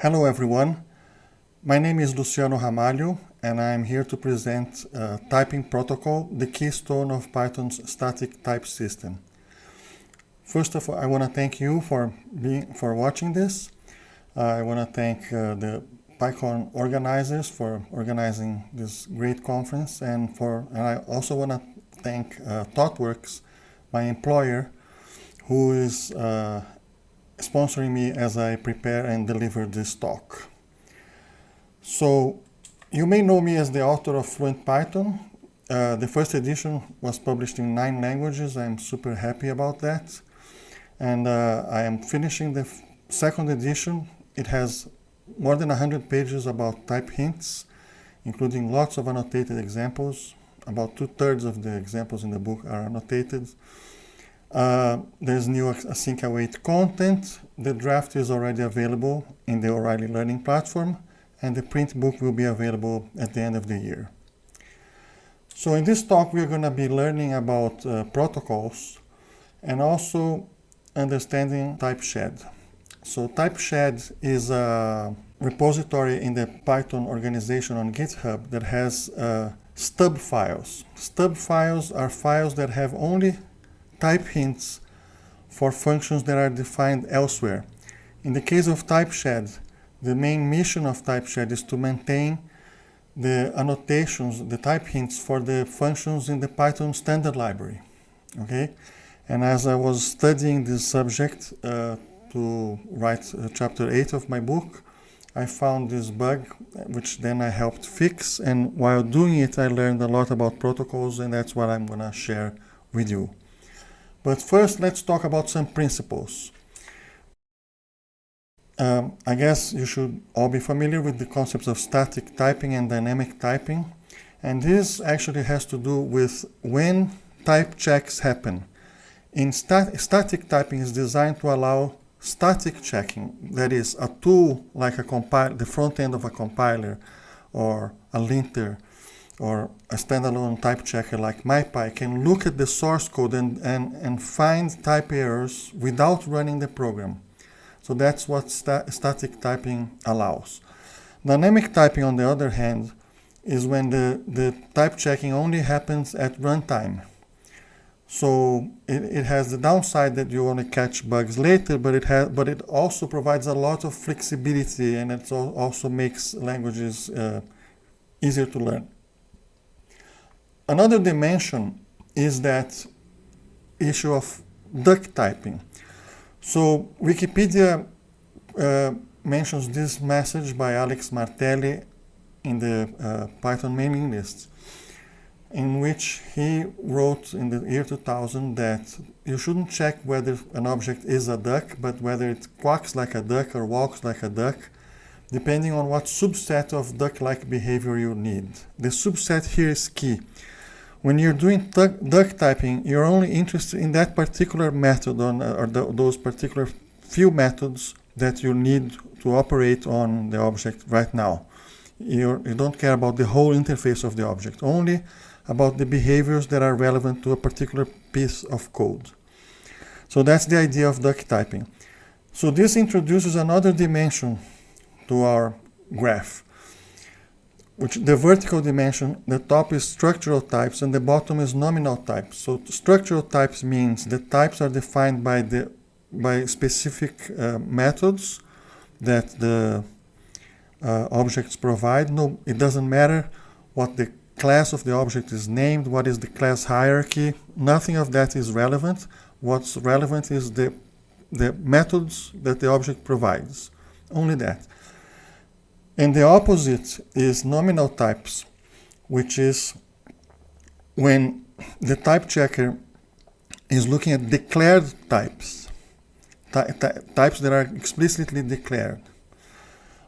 Hello everyone, my name is Luciano Ramalho and I am here to present typing.Protocol, the keystone of Python's static type system. First of all, I want to thank you for watching this. I want to thank the PyCon organizers for organizing this great conference, and I also want to thank ThoughtWorks, my employer, who is sponsoring me as I prepare and deliver this talk. So you may know me as the author of Fluent Python. The first edition was published in 9 languages. I'm super happy about that. And I am finishing the second edition. It has more than 100 pages about type hints, including lots of annotated examples. About 2/3 of the examples in the book are annotated. There's new async await content. The draft is already available in the O'Reilly Learning platform, and the print book will be available at the end of the year. So in this talk, we're going to be learning about protocols and also understanding typeshed. So typeshed is a repository in the Python organization on GitHub that has stub files. Stub files are files that have only type hints for functions that are defined elsewhere. In the case of typeshed, the main mission of typeshed is to maintain the annotations, the type hints for the functions in the Python standard library. Okay? And as I was studying this subject to write chapter 8 of my book, I found this bug, which then I helped fix. And while doing it, I learned a lot about protocols, and that's what I'm going to share with you. But first, let's talk about some principles. I guess you should all be familiar with the concepts of static typing and dynamic typing. And this actually has to do with when type checks happen. Static typing is designed to allow static checking. That is, a tool like the front end of a compiler or a linter or a standalone type checker like MyPy can look at the source code and find type errors without running the program. So that's what static typing allows. Dynamic typing, on the other hand, is when the type checking only happens at runtime. So it has the downside that you only catch bugs later, but it also provides a lot of flexibility, and it also makes languages easier to learn. Another dimension is that issue of duck typing. So Wikipedia mentions this message by Alex Martelli in the Python mailing list, in which he wrote in the year 2000 that you shouldn't check whether an object is a duck, but whether it quacks like a duck or walks like a duck, depending on what subset of duck-like behavior you need. The subset here is key. When you're doing duck typing, you're only interested in that particular method those particular few methods that you need to operate on the object right now. You don't care about the whole interface of the object, only about the behaviors that are relevant to a particular piece of code. So that's the idea of duck typing. So this introduces another dimension to our graph, which the vertical dimension, the top is structural types and the bottom is nominal types. So structural types means the types are defined by specific methods that the objects provide. No, it doesn't matter what the class of the object is named, what is the class hierarchy. Nothing of that is relevant. What's relevant is the methods that the object provides. Only that. And the opposite is nominal types, which is when the type checker is looking at declared types, types that are explicitly declared,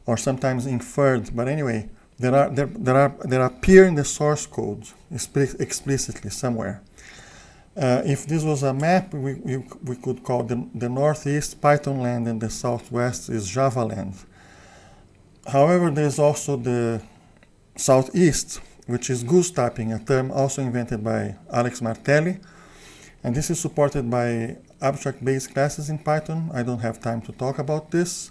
or sometimes inferred. But anyway, that appear in the source code explicitly somewhere. If this was a map, we could call the northeast Python land and the southwest is Java land. However, there's also the southeast, which is goose typing, a term also invented by Alex Martelli. And this is supported by abstract base classes in Python. I don't have time to talk about this.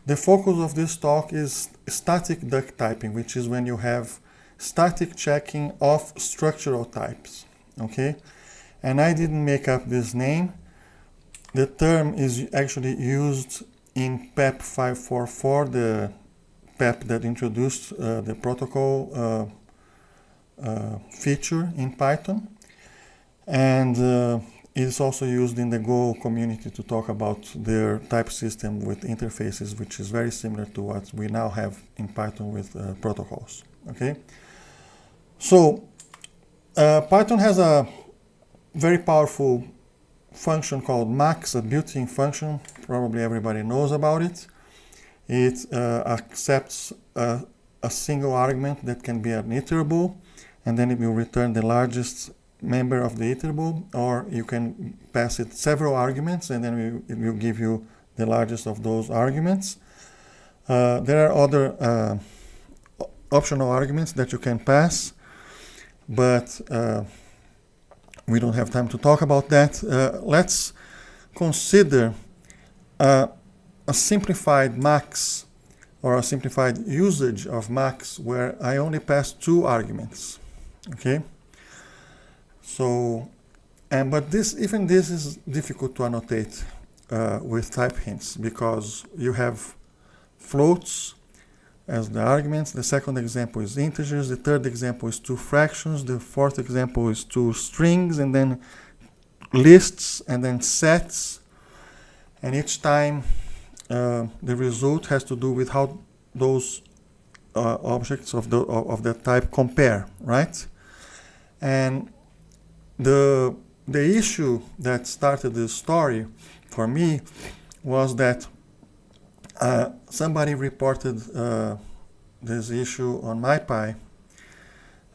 The focus of this talk is static duck typing, which is when you have static checking of structural types. Okay, and I didn't make up this name. The term is actually used in PEP 544, the PEP that introduced the protocol feature in Python, and it's also used in the Go community to talk about their type system with interfaces, which is very similar to what we now have in Python with protocols. Okay, so Python has a very powerful function called max, a built-in function. Probably everybody knows about it. It accepts a single argument that can be an iterable, and then it will return the largest member of the iterable, or you can pass it several arguments, and then it will give you the largest of those arguments. There are other optional arguments that you can pass, but we don't have time to talk about that. Let's consider a simplified max, or a simplified usage of max, where I only pass 2 arguments. Okay. So, but even this is difficult to annotate with type hints, because you have floats as the arguments. The second example is integers. The third example is 2 fractions. The fourth example is 2 strings, and then lists, and then sets. And each time the result has to do with how those objects of that type compare, right? And the issue that started this story for me was that somebody reported this issue on MyPy,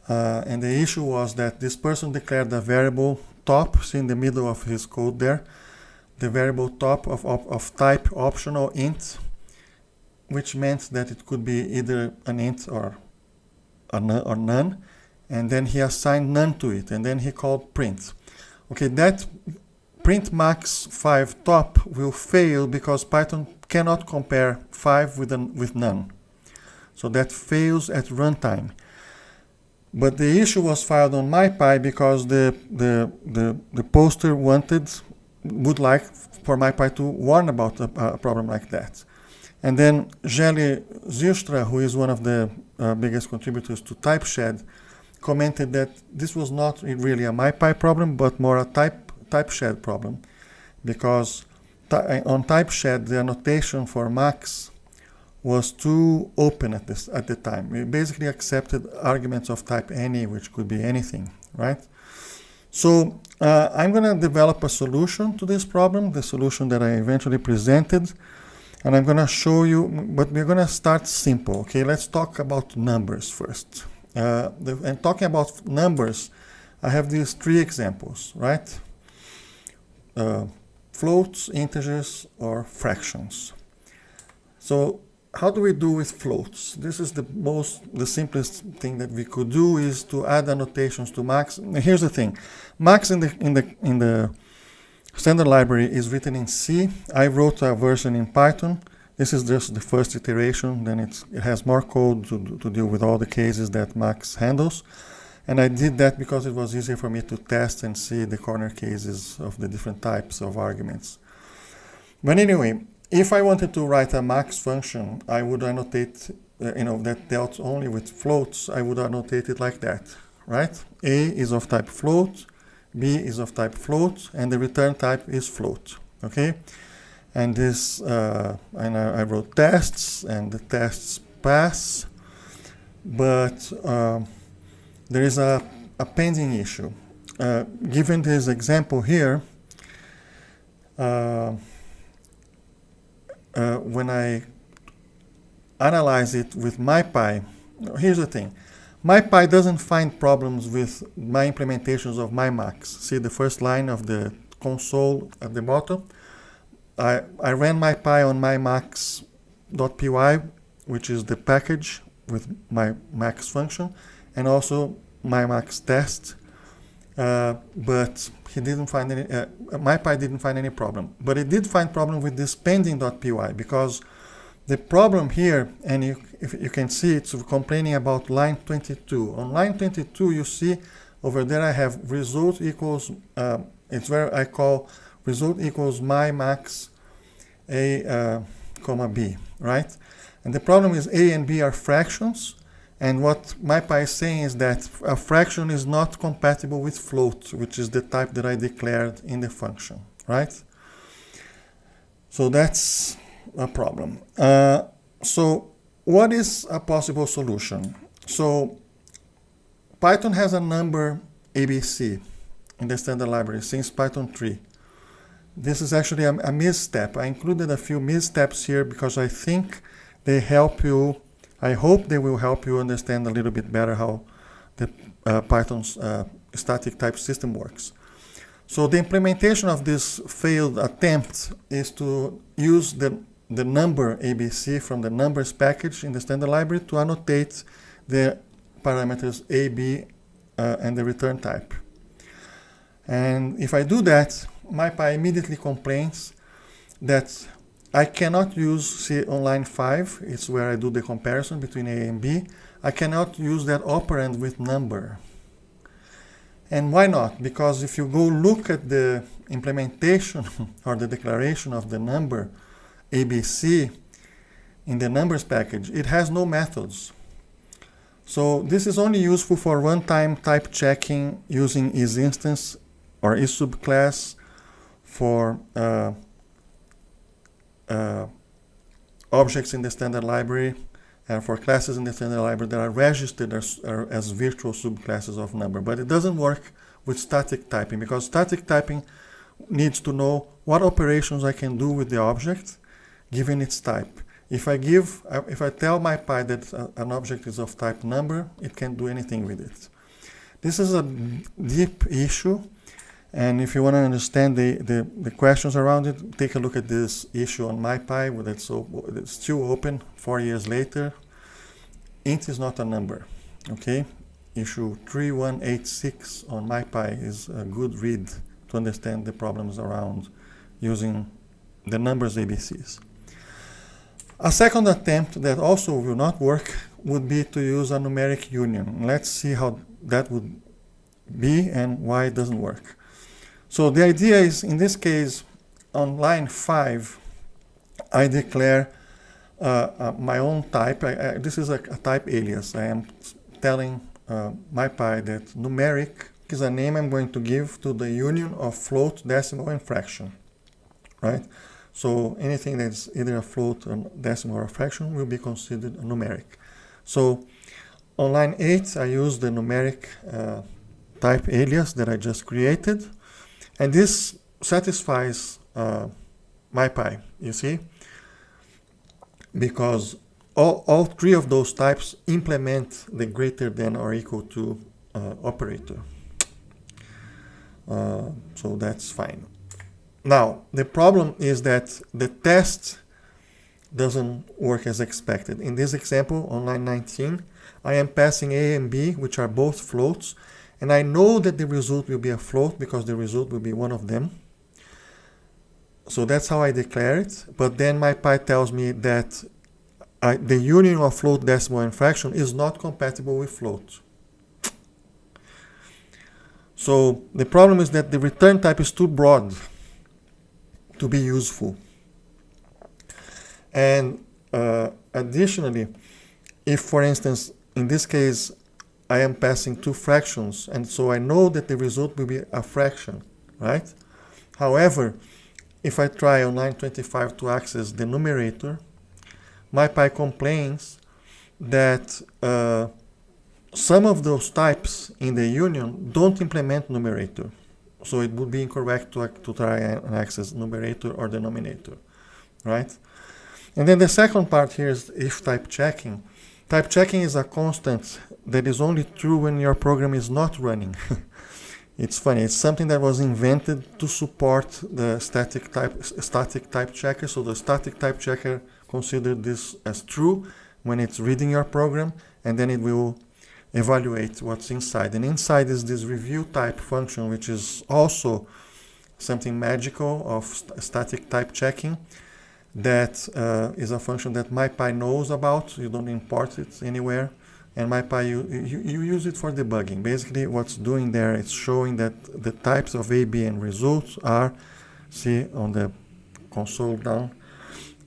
and the issue was that this person declared a variable top, see in the middle of his code there, the variable top of type optional int, which meant that it could be either an int or none, and then he assigned none to it, and then he called print. Okay, that print max 5 top will fail because Python cannot compare 5 with none. So that fails at runtime. But the issue was filed on MyPy because the poster would like for MyPy to warn about a problem like that. And then Jelly Zilstra, who is one of the biggest contributors to typeshed, commented that this was not really a MyPy problem, but more a typeshed problem, because on typeshed the annotation for max was too open at the time. We basically accepted arguments of type any, which could be anything, right? So I'm going to develop a solution to this problem, the solution that I eventually presented, and I'm going to show you, but we're going to start simple. Okay, let's talk about numbers first. And talking about numbers, I have these 3 examples, right? Floats, integers, or fractions. So how do we do with floats? This is the simplest thing that we could do, is to add annotations to max. And here's the thing: max in the standard library is written in C. I wrote a version in Python. This is just the first iteration. Then it has more code to deal with all the cases that max handles. And I did that because it was easier for me to test and see the corner cases of the different types of arguments. But anyway, if I wanted to write a max function, I would annotate, that dealt only with floats. I would annotate it like that, right? A is of type float, B is of type float, and the return type is float, okay? And this, and I wrote tests, and the tests pass, but there is a pending issue. Given this example here, when I analyze it with MyPy, here's the thing. MyPy doesn't find problems with my implementations of mymax. See the first line of the console at the bottom? I ran MyPy on mymax.py, which is the package with my max function, and also mymax test, but he didn't find any. MyPy didn't find any problem, but it did find problem with this pending.py, because The problem here, and if you can see, it's complaining about line 22. On line 22, you see over there I have result equals, it's where I call result equals my max a comma b, right? And the problem is a and b are fractions, and what MyPy is saying is that a fraction is not compatible with float, which is the type that I declared in the function, right? So that's a problem. So what is a possible solution? So Python has a number ABC in the standard library since Python 3. This is actually a misstep. I included a few missteps here because I think they help you, I hope they will help you understand a little bit better how the Python's static type system works. So the implementation of this failed attempt is to use the number ABC from the numbers package in the standard library to annotate the parameters A, B, and the return type. And if I do that, MyPy immediately complains that I cannot use, see on line 5, it's where I do the comparison between A and B, I cannot use that operand with number. And why not? Because if you go look at the implementation or the declaration of the number ABC in the numbers package, it has no methods. So this is only useful for runtime type checking using isInstance or isSubclass for objects in the standard library and for classes in the standard library that are registered as virtual subclasses of number. But it doesn't work with static typing, because static typing needs to know what operations I can do with the object given its type. If I tell MyPy that an object is of type number, it can't do anything with it. This is a deep issue, and if you want to understand the questions around it, take a look at this issue on MyPy. It's still open 4 years later. Int is not a number, okay? Issue 3186 on MyPy is a good read to understand the problems around using the numbers ABCs. A second attempt that also will not work would be to use a numeric union. Let's see how that would be and why it doesn't work. So the idea is, in this case, on line 5, I declare my own type. This is a type alias. I am telling MyPy that numeric is a name I'm going to give to the union of float, decimal, and fraction, right? So anything that's either a float, a decimal, or a fraction will be considered a numeric. So on line 8, I use the numeric type alias that I just created. And this satisfies MyPy, you see? Because all three of those types implement the greater than or equal to operator. So that's fine. Now, the problem is that the test doesn't work as expected. In this example, on line 19, I am passing A and B, which are both floats, and I know that the result will be a float because the result will be one of them. So that's how I declare it. But then MyPy tells me that the union of float, decimal, and fraction is not compatible with float. So the problem is that the return type is too broad to be useful. And additionally, if, for instance, in this case, I am passing two fractions, and so I know that the result will be a fraction, right? However, if I try on line 25 to access the numerator, MyPy complains that some of those types in the union don't implement numerator. So it would be incorrect to try and access numerator or denominator, right? And then the second part here is if type checking. Type checking is a constant that is only true when your program is not running. It's funny, it's something that was invented to support the static type checker. So the static type checker considers this as true when it's reading your program, and then it will evaluate what's inside. And inside is this review type function, which is also something magical of static type checking, that is a function that MyPy knows about. You don't import it anywhere. And MyPy, you use it for debugging. Basically, what's doing there is showing that the types of A, B, and results are, see on the console down,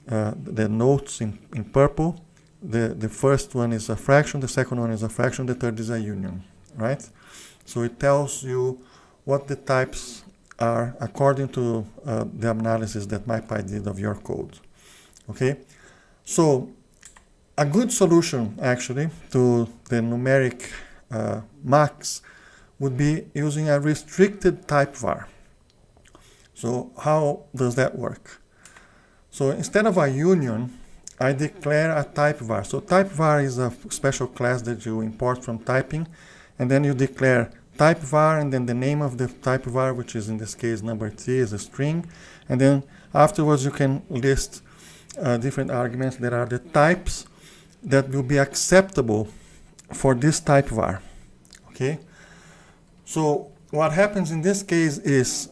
the notes in purple. The first one is a fraction, the second one is a fraction, the third is a union, right? So it tells you what the types are according to the analysis that MyPy did of your code, okay? So a good solution, actually, to the numeric max would be using a restricted type var. So how does that work? So instead of a union, I declare a type var. So type var is a special class that you import from typing, and then you declare type var, and then the name of the type var, which is in this case number t, is a string, and then afterwards you can list different arguments that are the types that will be acceptable for this type var, okay? So what happens in this case is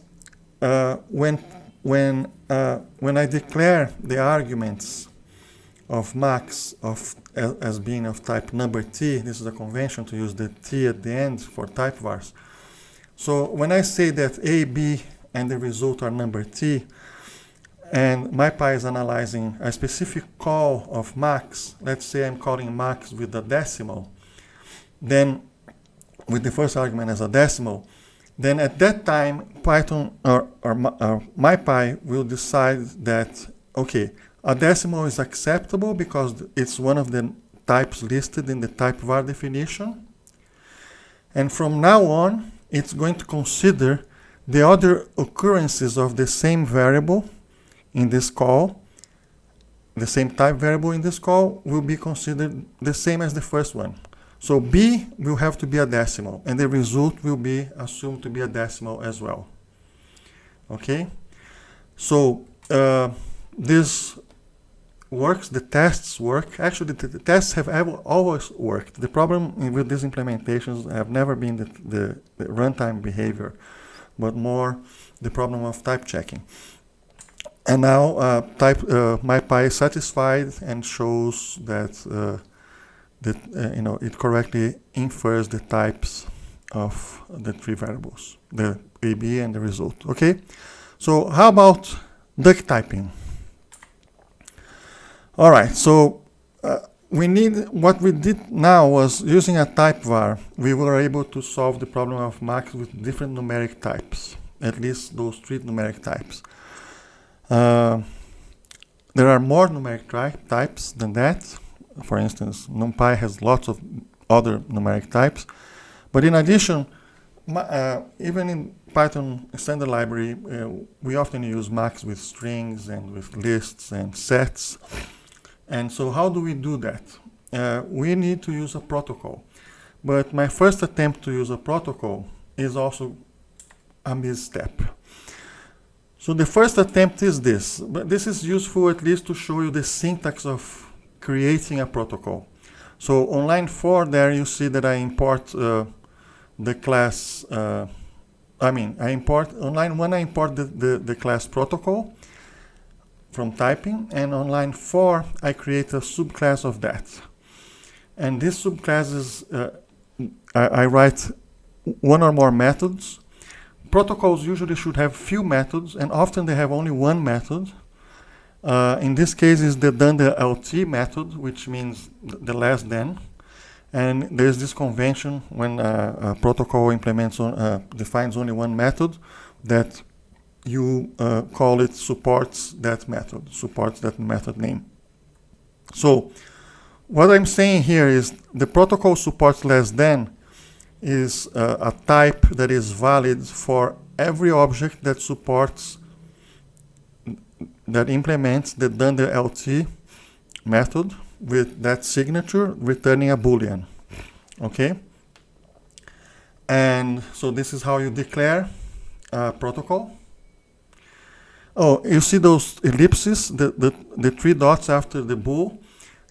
when I declare the arguments of max as being of type number t, this is a convention to use the t at the end for type vars. So when I say that a, b, and the result are number t, and MyPy is analyzing a specific call of max, let's say I'm calling max with a decimal, then with the first argument as a decimal, then at that time Python or MyPy will decide that, okay, a decimal is acceptable because it's one of the types listed in the type var definition, and from now on it's going to consider the other occurrences of the same variable in this call, the same type variable in this call will be considered the same as the first one. So b will have to be a decimal, and the result will be assumed to be a decimal as well. Okay? So this works, the tests work. Actually, the tests have always worked. The problem with these implementations have never been the runtime behavior, but more the problem of type checking. And now MyPy is satisfied and shows that it correctly infers the types of the three variables, the A, B, and the result. Okay, so how about duck typing? All right, so what we did now was using a type var, we were able to solve the problem of max with different numeric types, at least those three numeric types. There are more numeric types than that. For instance, NumPy has lots of other numeric types. But in addition, even in Python standard library, we often use max with strings and with lists and sets. And so how do we do that? We need to use a protocol. But my first attempt to use a protocol is also a misstep. So the first attempt is this, but this is useful at least to show you the syntax of creating a protocol. So on line 4 there you see that I import the class, on line 1 I import the class protocol from typing, and on line 4 I create a subclass of that. And this subclass is, I write one or more methods. Protocols usually should have few methods, and often they have only one method. In this case is the done the LT method, which means the less than. And there's this convention when a protocol defines only one method, that you call it supports that method name. So what I'm saying here is the protocol supports less than is a type that is valid for every object that supports, that implements the done the LT method with that signature returning a Boolean. Okay? And so this is how you declare a protocol. Oh, you see those ellipses, the three dots after the bool?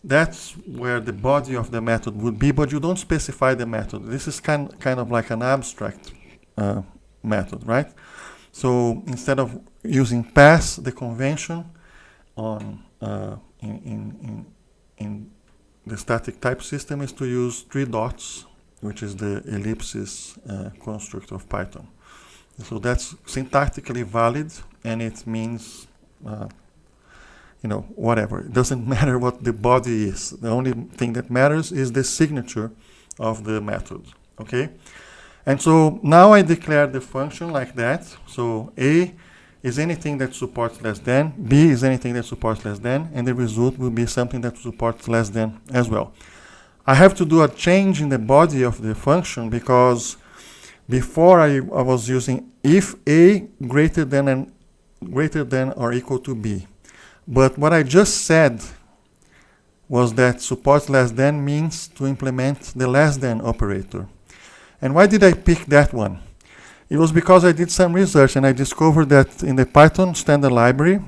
That's where the body of the method would be, but you don't specify the method. This is kind of like an abstract method, right? So instead of using pass, the convention, on in the static type system is to use 3 dots, which is the ellipsis construct of Python. So that's syntactically valid, and it means whatever. It doesn't matter what the body is. The only thing that matters is the signature of the method. Okay? And so now I declare the function like that. So A is anything that supports less than, B is anything that supports less than, and the result will be something that supports less than as well. I have to do a change in the body of the function because before I was using if A greater than or equal to B. But what I just said was that supports less than means to implement the less than operator. And why did I pick that one? It was because I did some research and I discovered that in the Python standard library,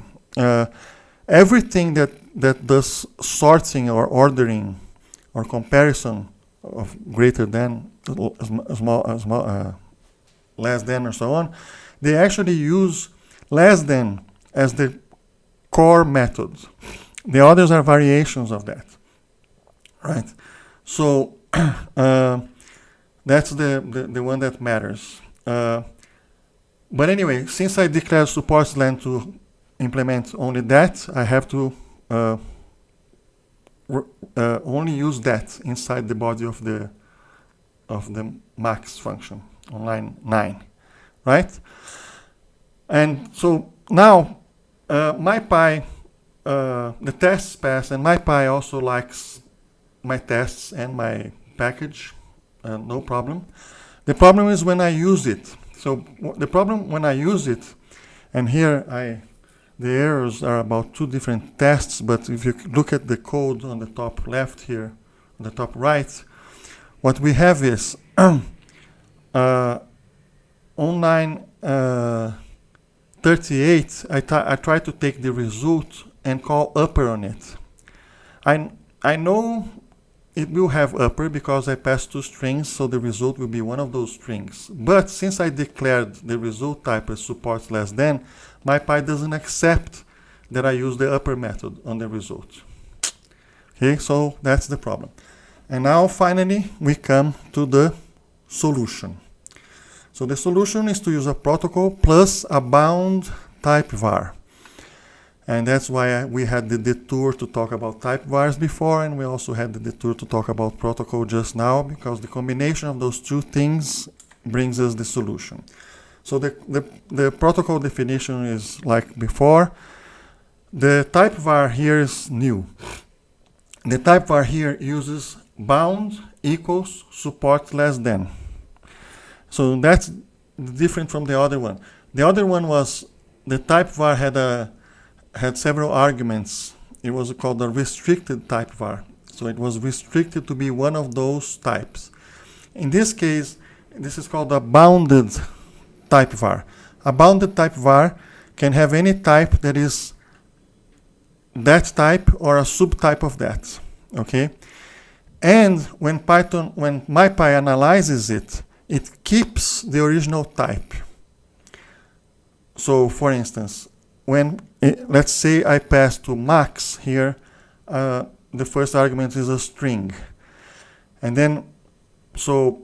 everything that does sorting or ordering or comparison of greater than, less than, or so on, they actually use less than as the core method. The others are variations of that, right? So that's the one that matters. But anyway, since I declared supports len to implement only that, I have to only use that inside the body of the max function on line 9, right? And so now MyPy, the tests pass, and MyPy also likes my tests and my package, no problem. The problem is when I use it. So the problem when I use it, and here the errors are about 2 different tests, but if you look at the code on the top left here, on the top right, what we have is on line 38, I try to take the result and call upper on it. I know it will have upper because I passed 2 strings, so the result will be one of those strings. But since I declared the result type as supports less than, MyPy doesn't accept that I use the upper method on the result. Okay, so that's the problem. And now finally we come to the solution. So the solution is to use a protocol plus a bound type var. And that's why we had the detour to talk about type vars before, and we also had the detour to talk about protocol just now, because the combination of those 2 things brings us the solution. So the protocol definition is like before. The type var here is new. The type var here uses bound equals support less than. So that's different from the other one. The other one was the type var had several arguments. It was called a restricted type var. So it was restricted to be one of those types. In this case, this is called a bounded type var. A bounded type var can have any type that is that type or a subtype of that. Okay? And when MyPy analyzes it, it keeps the original type. So for instance, let's say I pass to max here, the first argument is a string. And then, so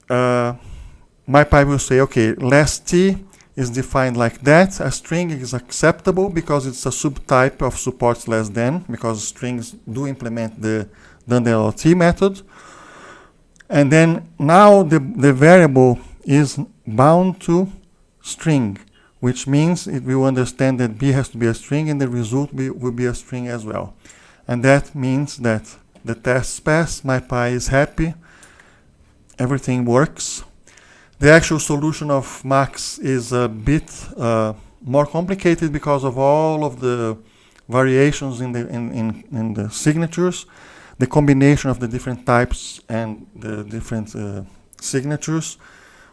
MyPy will say, okay, less t is defined like that. A string is acceptable because it's a subtype of supports less than, because strings do implement the done_t method. And then now the variable is bound to string, which means it will understand that b has to be a string and the result will be a string as well. And that means that the tests pass, MyPy is happy, everything works. The actual solution of max is a bit more complicated because of all of the variations in the signatures. The combination of the different types and the different signatures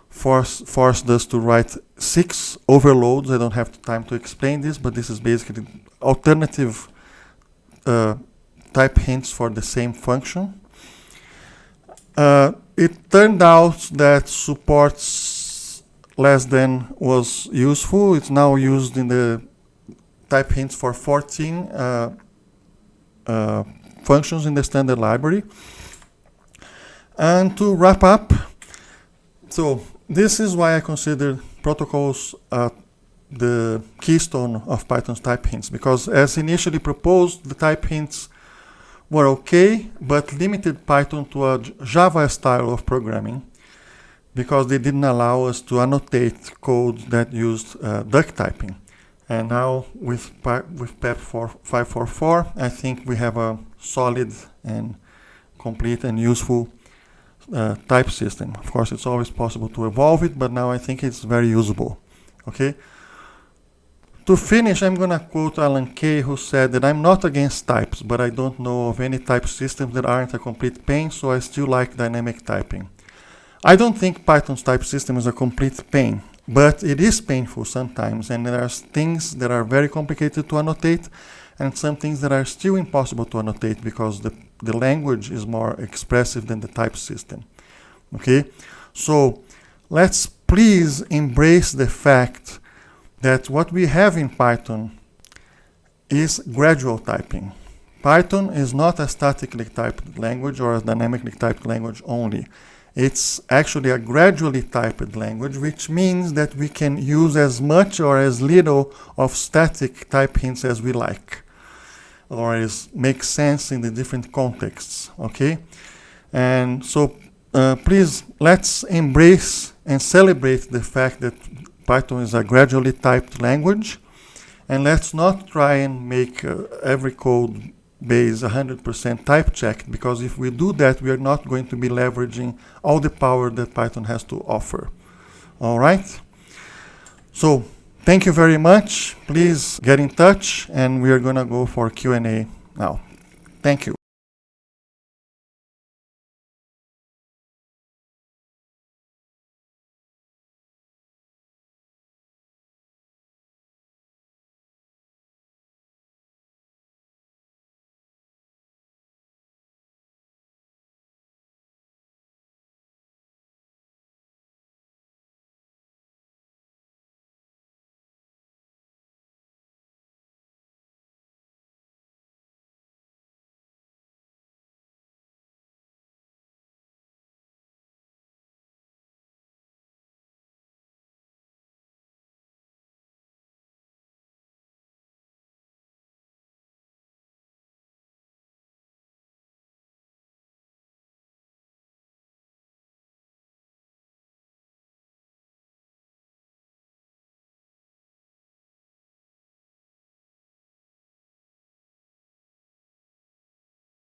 forced us to write 6 overloads. I don't have time to explain this, but this is basically alternative type hints for the same function. It turned out that supports less than was useful. It's now used in the type hints for 14 functions in the standard library. And to wrap up, so this is why I consider protocols the keystone of Python's type hints, because as initially proposed, the type hints were okay, but limited Python to a Java style of programming, because they didn't allow us to annotate code that used duck typing. And now with PEP 544, I think we have a solid and complete and useful type system. Of course, it's always possible to evolve it, but now I think it's very usable. Okay. To finish, I'm going to quote Alan Kay, who said that I'm not against types, but I don't know of any type systems that aren't a complete pain, so I still like dynamic typing. I don't think Python's type system is a complete pain, but it is painful sometimes, and there are things that are very complicated to annotate, and some things that are still impossible to annotate because the language is more expressive than the type system. Okay? So let's please embrace the fact that what we have in Python is gradual typing. Python is not a statically typed language or a dynamically typed language only. It's actually a gradually typed language, which means that we can use as much or as little of static type hints as we like, or as makes sense in the different contexts, okay? And so please, let's embrace and celebrate the fact that Python is a gradually typed language, and let's not try and make every code base 100% type checked, because if we do that, we are not going to be leveraging all the power that Python has to offer. All right? So thank you very much. Please get in touch, and we are going to go for Q&A now. Thank you.